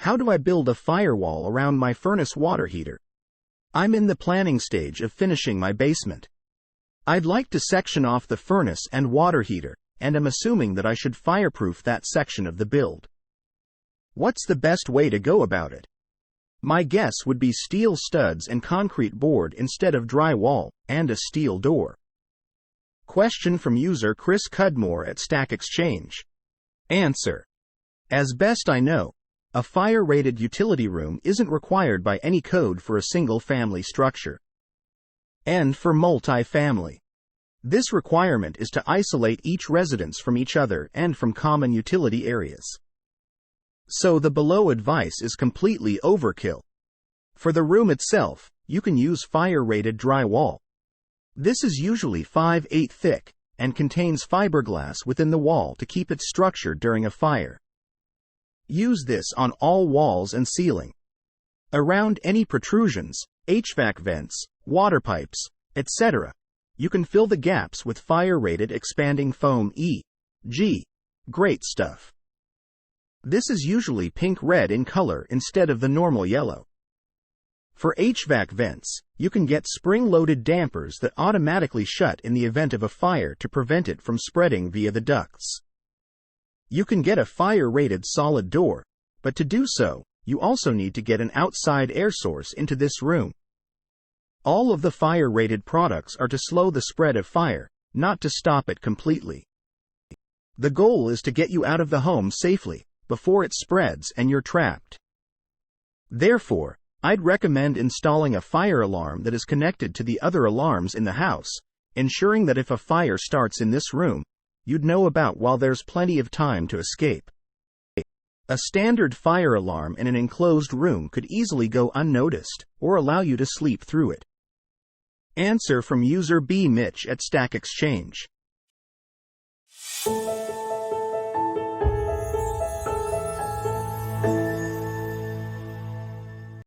How do I build a firewall around my furnace water heater? I'm in the planning stage of finishing my basement. I'd like to section off the furnace and water heater, and am assuming that I should fireproof that section of the build. What's the best way to go about it? My guess would be steel studs and concrete board instead of drywall, and a steel door. Question from user Chris Cudmore at Stack Exchange. Answer. As best I know, a fire-rated utility room isn't required by any code for a single-family structure. And for multi-family. This requirement is to isolate each residence from each other and from common utility areas. So the below advice is completely overkill. For the room itself, you can use fire-rated drywall. This is usually 5/8 thick, and contains fiberglass within the wall to keep it structured during a fire. Use this on all walls and ceiling. Around any protrusions, HVAC vents, water pipes, etc., you can fill the gaps with fire-rated expanding foam e.g. Great stuff. This is usually pink-red in color instead of the normal yellow. For HVAC vents, you can get spring-loaded dampers that automatically shut in the event of a fire to prevent it from spreading via the ducts. You can get a fire-rated solid door, but to do so, you also need to get an outside air source into this room. All of the fire-rated products are to slow the spread of fire, not to stop it completely. The goal is to get you out of the home safely, before it spreads and you're trapped. Therefore, I'd recommend installing a fire alarm that is connected to the other alarms in the house, ensuring that if a fire starts in this room, you'd know about while there's plenty of time to escape. A standard fire alarm in an enclosed room could easily go unnoticed, or allow you to sleep through it. Answer from user B. Mitch at Stack Exchange.